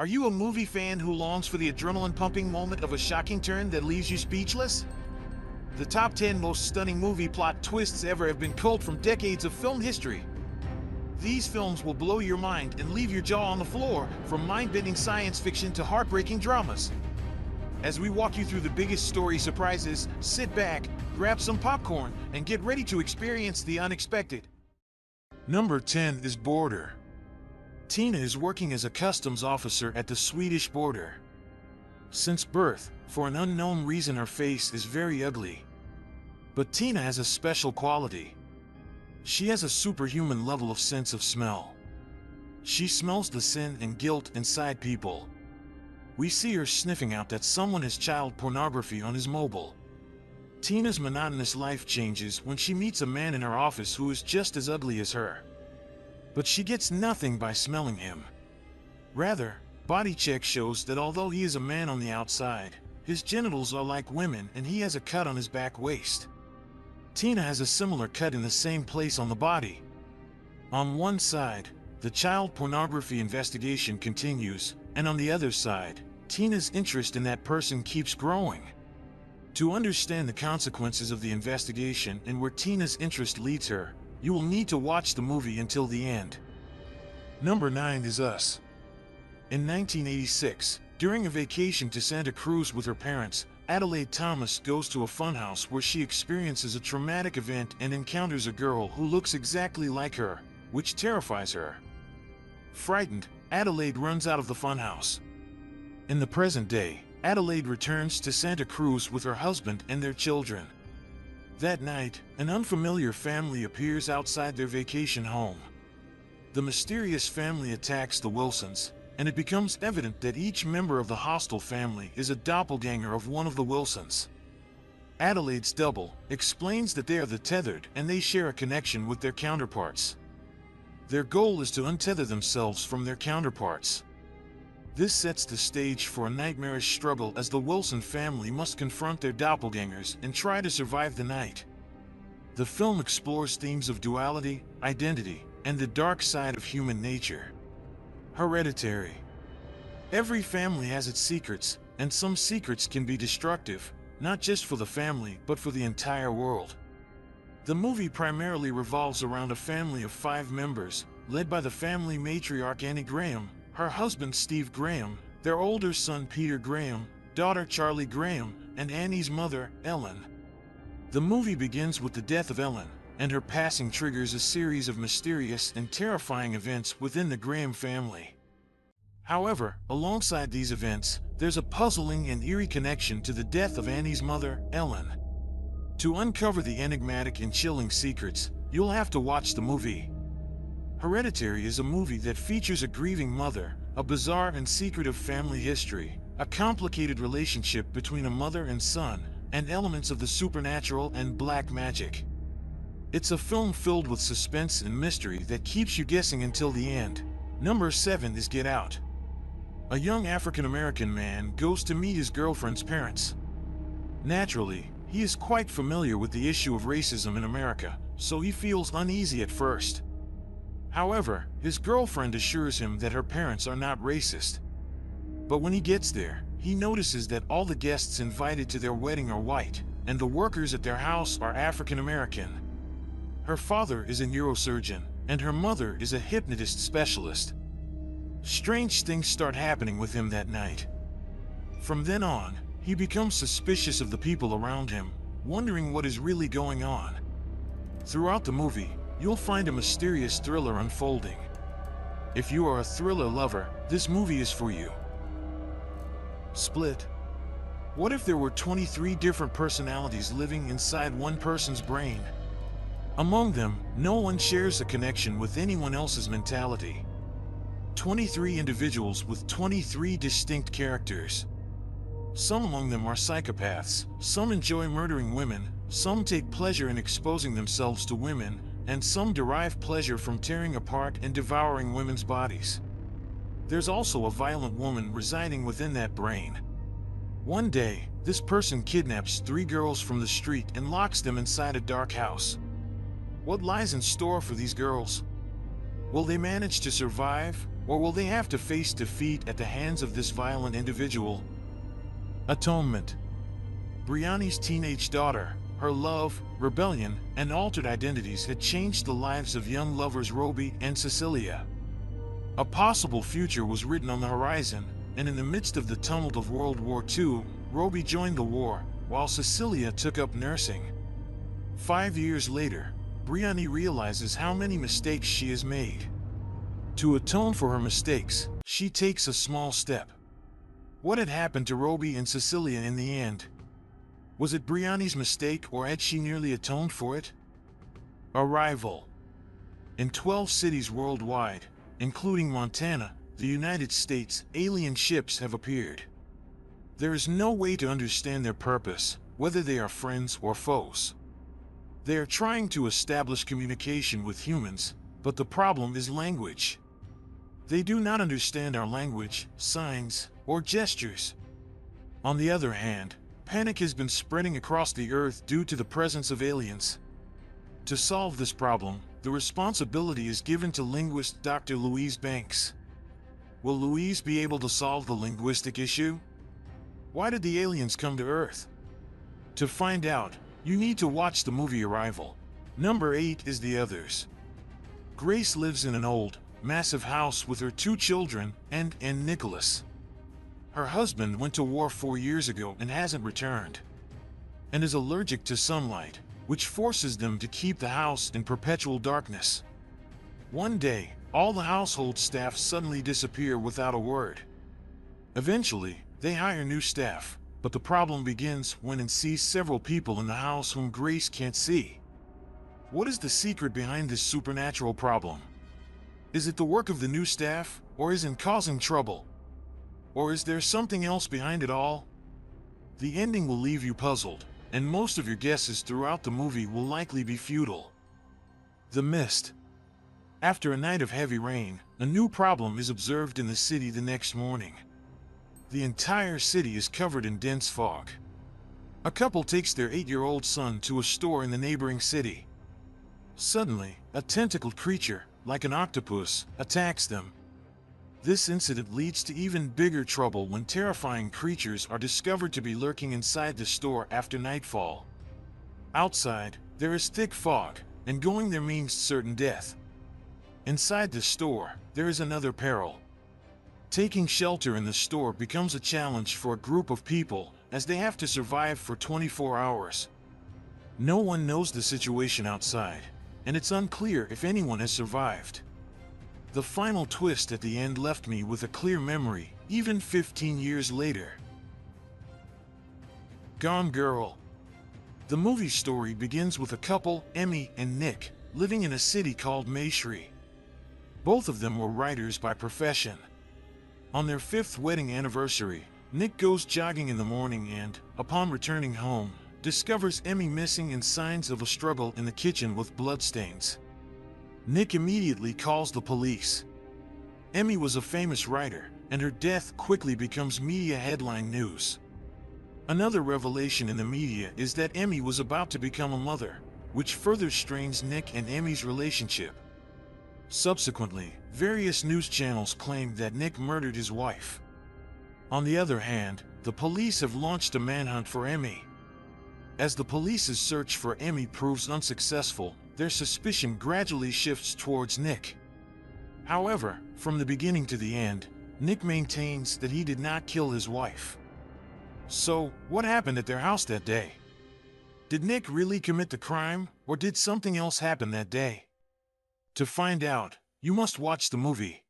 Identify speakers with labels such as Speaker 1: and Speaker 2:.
Speaker 1: Are you a movie fan who longs for the adrenaline-pumping moment of a shocking turn that leaves you speechless? The top 10 most stunning movie plot twists ever have been culled from decades of film history. These films will blow your mind and leave your jaw on the floor, from mind-bending science fiction to heartbreaking dramas. As we walk you through the biggest story surprises, sit back, grab some popcorn, and get ready to experience the unexpected. Number 10 is Border. Tina is working as a customs officer at the Swedish border. Since birth, for an unknown reason, her face is very ugly. But Tina has a special quality. She has a superhuman level of sense of smell. She smells the sin and guilt inside people. We see her sniffing out that someone has child pornography on his mobile. Tina's monotonous life changes when she meets a man in her office who is just as ugly as her. But she gets nothing by smelling him. Rather, body check shows that although he is a man on the outside, his genitals are like women and he has a cut on his back waist. Tina has a similar cut in the same place on the body. On one side, the child pornography investigation continues, and on the other side, Tina's interest in that person keeps growing. To understand the consequences of the investigation and where Tina's interest leads her, you will need to watch the movie until the end. Number 9 is Us. In 1986, during a vacation to Santa Cruz with her parents, Adelaide Thomas goes to a funhouse where she experiences a traumatic event and encounters a girl who looks exactly like her, which terrifies her. Frightened, Adelaide runs out of the funhouse. In the present day, Adelaide returns to Santa Cruz with her husband and their children. That night, an unfamiliar family appears outside their vacation home. The mysterious family attacks the Wilsons, and it becomes evident that each member of the hostile family is a doppelganger of one of the Wilsons. Adelaide's double explains that they are the tethered and they share a connection with their counterparts. Their goal is to untether themselves from their counterparts. This sets the stage for a nightmarish struggle as the Wilson family must confront their doppelgangers and try to survive the night. The film explores themes of duality, identity, and the dark side of human nature. Hereditary. Every family has its secrets, and some secrets can be destructive, not just for the family but for the entire world. The movie primarily revolves around a family of 5 members, led by the family matriarch Annie Graham, her husband Steve Graham, their older son Peter Graham, daughter Charlie Graham, and Annie's mother, Ellen. The movie begins with the death of Ellen, and her passing triggers a series of mysterious and terrifying events within the Graham family. However, alongside these events, there's a puzzling and eerie connection to the death of Annie's mother, Ellen. To uncover the enigmatic and chilling secrets, you'll have to watch the movie. Hereditary is a movie that features a grieving mother, a bizarre and secretive family history, a complicated relationship between a mother and son, and elements of the supernatural and black magic. It's a film filled with suspense and mystery that keeps you guessing until the end. Number 7 is Get Out. A young African-American man goes to meet his girlfriend's parents. Naturally, he is quite familiar with the issue of racism in America, so he feels uneasy at first. However, his girlfriend assures him that her parents are not racist. But when he gets there, he notices that all the guests invited to their wedding are white, and the workers at their house are African American. Her father is a neurosurgeon, and her mother is a hypnotist specialist. Strange things start happening with him that night. From then on, he becomes suspicious of the people around him, wondering what is really going on. Throughout the movie, you'll find a mysterious thriller unfolding. If you are a thriller lover, this movie is for you. Split. What if there were 23 different personalities living inside one person's brain? Among them, no one shares a connection with anyone else's mentality. 23 individuals with 23 distinct characters. Some among them are psychopaths, some enjoy murdering women, some take pleasure in exposing themselves to women, and some derive pleasure from tearing apart and devouring women's bodies. There's also a violent woman residing within that brain. One day, this person kidnaps 3 girls from the street and locks them inside a dark house. What lies in store for these girls? Will they manage to survive, Or will they have to face defeat at the hands of this violent individual? Atonement. Brianni's teenage daughter, her love, rebellion, and altered identities had changed the lives of young lovers Roby and Cecilia. A possible future was written on the horizon, and in the midst of the tumult of World War II, Roby joined the war, while Cecilia took up nursing. 5 years later, Brianni realizes how many mistakes she has made. To atone for her mistakes, she takes a small step. What had happened to Roby and Cecilia in the end? Was it Brianni's mistake, or had she nearly atoned for it? Arrival. In 12 cities worldwide, including Montana, the United States, alien ships have appeared. There is no way to understand their purpose, whether they are friends or foes. They are trying to establish communication with humans, but the problem is language. They do not understand our language, signs, or gestures. On the other hand, panic has been spreading across the earth due to the presence of aliens. To solve this problem, the responsibility is given to linguist Dr. Louise Banks. Will Louise be able to solve the linguistic issue? Why did the aliens come to Earth? To find out, you need to watch the movie Arrival. Number 8 is The Others. Grace lives in an old, massive house with her 2 children, and Nicholas. Her husband went to war 4 years ago and hasn't returned, and is allergic to sunlight, which forces them to keep the house in perpetual darkness. One day, all the household staff suddenly disappear without a word. Eventually, they hire new staff, but the problem begins when and sees several people in the house whom Grace can't see. What is the secret behind this supernatural problem? Is it the work of the new staff, or is it causing trouble? Or is there something else behind it all? The ending will leave you puzzled, and most of your guesses throughout the movie will likely be futile. The Mist. After a night of heavy rain, a new problem is observed in the city the next morning. The entire city is covered in dense fog. A couple takes their 8-year-old son to a store in the neighboring city. Suddenly, a tentacled creature, like an octopus, attacks them. This incident leads to even bigger trouble when terrifying creatures are discovered to be lurking inside the store after nightfall. Outside, there is thick fog, and going there means certain death. Inside the store, there is another peril. Taking shelter in the store becomes a challenge for a group of people, as they have to survive for 24 hours. No one knows the situation outside, and it's unclear if anyone has survived. The final twist at the end left me with a clear memory, even 15 years later. Gone Girl. The movie story begins with a couple, Emmy and Nick, living in a city called Mayshri. Both of them were writers by profession. On their 5th wedding anniversary, Nick goes jogging in the morning and, upon returning home, discovers Emmy missing and signs of a struggle in the kitchen with bloodstains. Nick immediately calls the police. Emmy was a famous writer, and her death quickly becomes media headline news. Another revelation in the media is that Emmy was about to become a mother, which further strains Nick and Emmy's relationship. Subsequently, various news channels claimed that Nick murdered his wife. On the other hand, the police have launched a manhunt for Emmy. As the police's search for Emmy proves unsuccessful, their suspicion gradually shifts towards Nick. However, from the beginning to the end, Nick maintains that he did not kill his wife. So, what happened at their house that day? Did Nick really commit the crime, or did something else happen that day? To find out, you must watch the movie.